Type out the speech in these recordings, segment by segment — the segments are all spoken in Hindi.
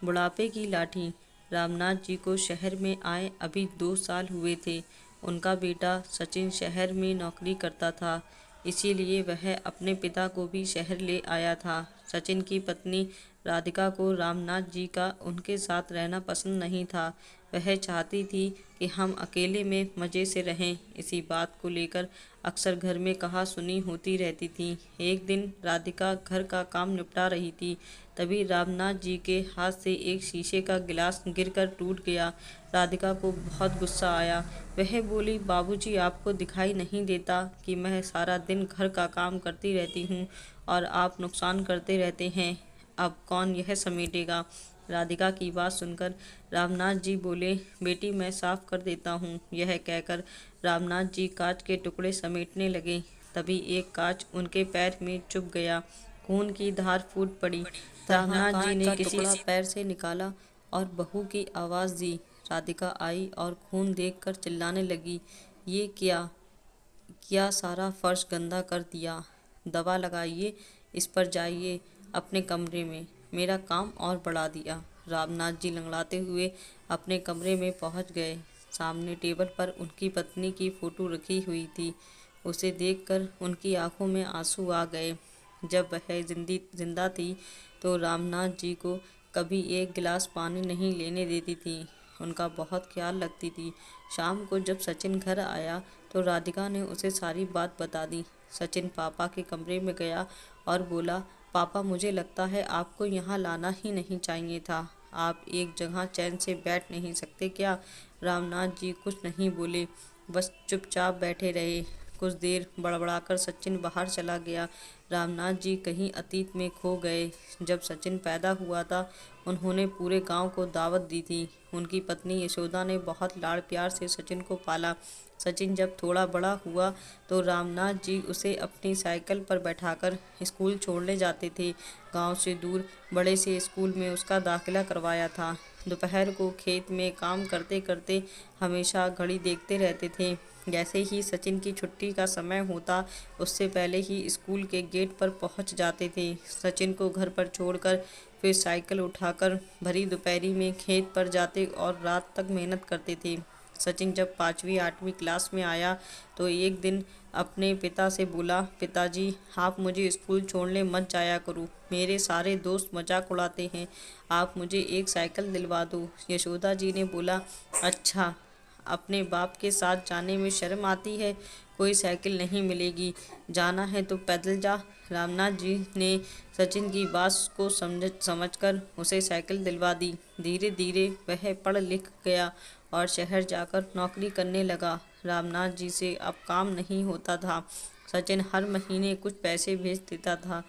बुढ़ापे की लाठी। रामनाथ जी को शहर में आए अभी 2 साल हुए थे। उनका बेटा सचिन शहर में नौकरी करता था, इसीलिए वह अपने पिता को भी शहर ले आया था। सचिन की पत्नी राधिका को रामनाथ जी का उनके साथ रहना पसंद नहीं था। वह चाहती थी कि हम अकेले में मज़े से रहें। इसी बात को लेकर अक्सर घर में कहा सुनी होती रहती थी। एक दिन राधिका घर का काम निपटा रही थी, तभी रामनाथ जी के हाथ से एक शीशे का गिलास गिरकर टूट गया। राधिका को बहुत गुस्सा आया। वह बोली, बाबूजी, आपको दिखाई नहीं देता कि मैं सारा दिन घर का काम करती रहती हूँ और आप नुकसान करते रहते हैं। अब कौन यह समेटेगा? राधिका की बात सुनकर रामनाथ जी बोले, बेटी, मैं साफ कर देता हूँ। यह कहकर रामनाथ जी कांच के टुकड़े समेटने लगे। तभी एक कांच उनके पैर में चुभ गया। खून की धार फूट पड़ी। रामनाथ जी ने किसी पैर से निकाला और बहू की आवाज़ दी। राधिका आई और खून देखकर चिल्लाने लगी, ये क्या किया? सारा फर्श गंदा कर दिया। दवा लगाइए, इस पर जाइए अपने कमरे में। मेरा काम और बढ़ा दिया। रामनाथ जी लंगड़ाते हुए अपने कमरे में पहुंच गए। सामने टेबल पर उनकी पत्नी की फोटो रखी हुई थी। उसे देखकर उनकी आंखों में आंसू आ गए। जब वह जिंदा थी तो रामनाथ जी को कभी एक गिलास पानी नहीं लेने देती थी। उनका बहुत ख्याल रखती थी। शाम को जब सचिन घर आया तो राधिका ने उसे सारी बात बता दी। सचिन पापा के कमरे में गया और बोला, पापा, मुझे लगता है आपको यहाँ लाना ही नहीं चाहिए था। आप एक जगह चैन से बैठ नहीं सकते क्या? रामनाथ जी कुछ नहीं बोले, बस चुपचाप बैठे रहे। कुछ देर बड़बड़ाकर सचिन बाहर चला गया। रामनाथ जी कहीं अतीत में खो गए। जब सचिन पैदा हुआ था, उन्होंने पूरे गांव को दावत दी थी। उनकी पत्नी यशोदा ने बहुत लाड़ प्यार से सचिन को पाला। सचिन जब थोड़ा बड़ा हुआ तो रामनाथ जी उसे अपनी साइकिल पर बैठाकर स्कूल छोड़ने जाते थे। गांव से दूर बड़े से स्कूल में उसका दाखिला करवाया था। दोपहर को खेत में काम करते करते हमेशा घड़ी देखते रहते थे। जैसे ही सचिन की छुट्टी का समय होता, उससे पहले ही स्कूल के गेट पर पहुंच जाते थे। सचिन को घर पर छोड़कर फिर साइकिल उठाकर भरी दोपहरी में खेत पर जाते और रात तक मेहनत करते थे। सचिन जब 5वीं 8वीं क्लास में आया तो एक दिन अपने पिता से बोला, पिताजी, आप मुझे स्कूल छोड़ने मत जाया करो। मेरे सारे दोस्त मजाक उड़ाते हैं। आप मुझे एक साइकिल दिलवा दो। यशोदा जी ने बोला, अच्छा, अपने बाप के साथ जाने में शर्म आती है? कोई साइकिल नहीं मिलेगी, जाना है तो पैदल जा। रामनाथ जी ने सचिन की बात को समझकर उसे साइकिल दिलवा दी। धीरे धीरे वह पढ़ लिख गया और शहर जाकर नौकरी करने लगा। रामनाथ जी से अब काम नहीं होता था। सचिन हर महीने कुछ पैसे भेज देता था।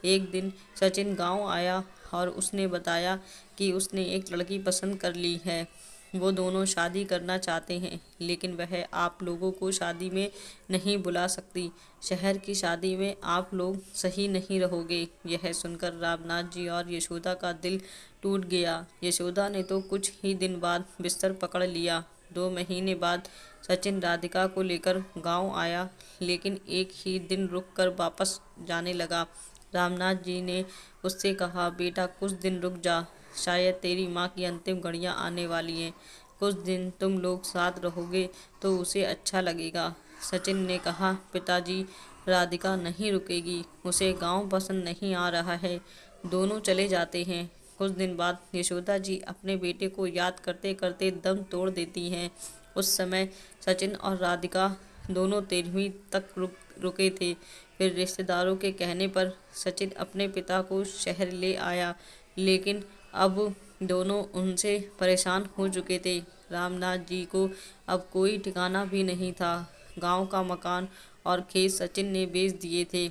एक दिन सचिन गांव आया और उसने बताया कि उसने एक लड़की पसंद कर ली है। वो दोनों शादी करना चाहते हैं, लेकिन वह आप लोगों को शादी में नहीं बुला सकती। शहर की शादी में आप लोग सही नहीं रहोगे। यह सुनकर रामनाथ जी और यशोदा का दिल टूट गया। यशोदा ने तो कुछ ही दिन बाद बिस्तर पकड़ लिया। 2 महीने बाद सचिन राधिका को लेकर गांव आया, लेकिन एक ही दिन रुक कर वापस जाने लगा। रामनाथ जी ने उससे कहा, बेटा, कुछ दिन रुक जा। शायद तेरी माँ की अंतिम घड़ियाँ आने वाली हैं। कुछ दिन तुम लोग साथ रहोगे तो उसे अच्छा लगेगा। सचिन ने कहा, पिताजी, राधिका नहीं रुकेगी। उसे गांव पसंद नहीं आ रहा है। दोनों चले जाते हैं। कुछ दिन बाद यशोदा जी अपने बेटे को याद करते करते दम तोड़ देती हैं। उस समय सचिन और राधिका दोनों 13वीं तक रुके थे। फिर रिश्तेदारों के कहने पर सचिन अपने पिता को शहर ले आया, लेकिन अब दोनों उनसे परेशान हो चुके थे। रामनाथ जी को अब कोई ठिकाना भी नहीं था। गांव का मकान और खेत सचिन ने बेच दिए थे।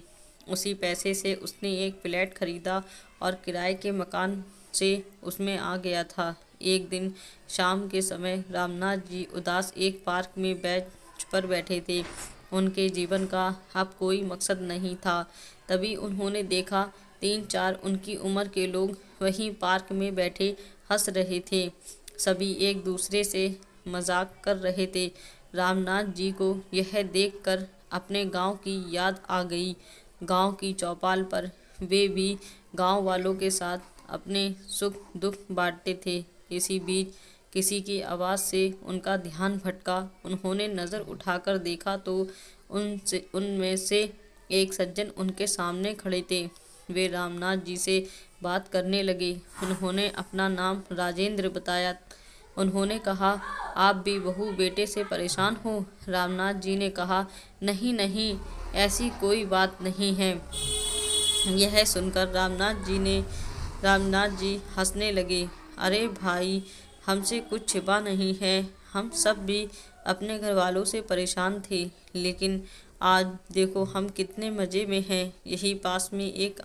उसी पैसे से उसने एक फ्लैट खरीदा और किराए के मकान से उसमें आ गया था। एक दिन शाम के समय रामनाथ जी उदास एक पार्क में बेंच पर बैठे थे। उनके जीवन का अब कोई मकसद नहीं था। तभी उन्होंने देखा 3-4 उनकी उम्र के लोग वहीं पार्क में बैठे हंस रहे थे। सभी एक दूसरे से मजाक कर रहे थे। रामनाथ जी को यह देखकर अपने गांव की याद आ गई। गांव की चौपाल पर वे भी गांव वालों के साथ अपने सुख दुख बांटते थे। इसी बीच किसी की आवाज़ से उनका ध्यान भटका। उन्होंने नज़र उठाकर देखा तो उनमें से एक सज्जन उनके सामने खड़े थे। वे रामनाथ जी से बात करने लगे। उन्होंने अपना नाम राजेंद्र बताया। उन्होंने कहा, आप भी बहू बेटे से परेशान हो? रामनाथ जी ने कहा, नहीं नहीं, ऐसी कोई बात नहीं है। यह सुनकर रामनाथ जी हंसने लगे। अरे भाई, हमसे कुछ छिपा नहीं है। हम सब भी अपने घर वालों से परेशान थे, लेकिन आज देखो हम कितने मज़े में हैं। यही पास में एक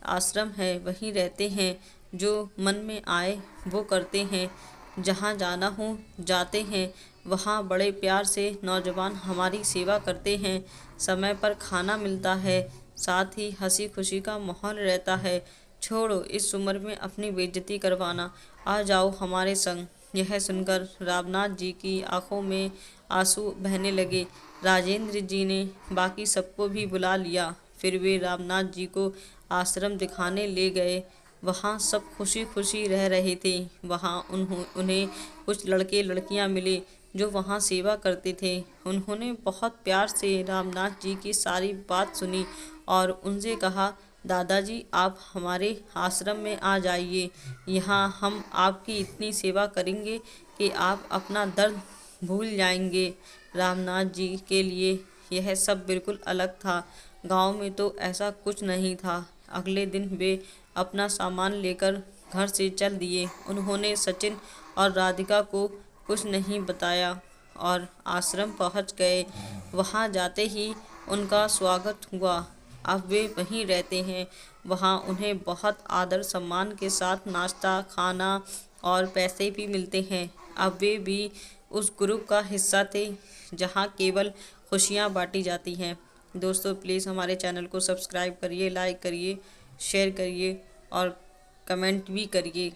आश्रम है, वहीं रहते हैं। जो मन में आए वो करते हैं, जहाँ जाना हो जाते हैं। वहाँ बड़े प्यार से नौजवान हमारी सेवा करते हैं। समय पर खाना मिलता है, साथ ही हंसी खुशी का माहौल रहता है। छोड़ो इस उम्र में अपनी बेइज्जती करवाना, आ जाओ हमारे संग। यह सुनकर रामनाथ जी की आंखों में आंसू बहने लगे। राजेंद्र जी ने बाकी सबको भी बुला लिया। फिर वे रामनाथ जी को आश्रम दिखाने ले गए। वहाँ सब खुशी खुशी रह रहे थे। वहाँ उन्हें कुछ लड़के लड़कियाँ मिले जो वहाँ सेवा करते थे। उन्होंने बहुत प्यार से रामनाथ जी की सारी बात सुनी और उनसे कहा, दादाजी आप हमारे आश्रम में आ जाइए। यहाँ हम आपकी इतनी सेवा करेंगे कि आप अपना दर्द भूल जाएंगे। रामनाथ जी के लिए यह सब बिल्कुल अलग था। गांव में तो ऐसा कुछ नहीं था। अगले दिन वे अपना सामान लेकर घर से चल दिए। उन्होंने सचिन और राधिका को कुछ नहीं बताया और आश्रम पहुंच गए। वहां जाते ही उनका स्वागत हुआ। अब वे वहीं रहते हैं। वहाँ उन्हें बहुत आदर सम्मान के साथ नाश्ता, खाना और पैसे भी मिलते हैं। अब वे भी उस ग्रुप का हिस्सा थे जहाँ केवल खुशियाँ बांटी जाती हैं। दोस्तों प्लीज़ हमारे चैनल को सब्सक्राइब करिए, लाइक करिए, शेयर करिए और कमेंट भी करिए।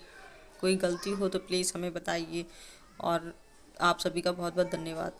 कोई गलती हो तो प्लीज़ हमें बताइए और आप सभी का बहुत बहुत धन्यवाद।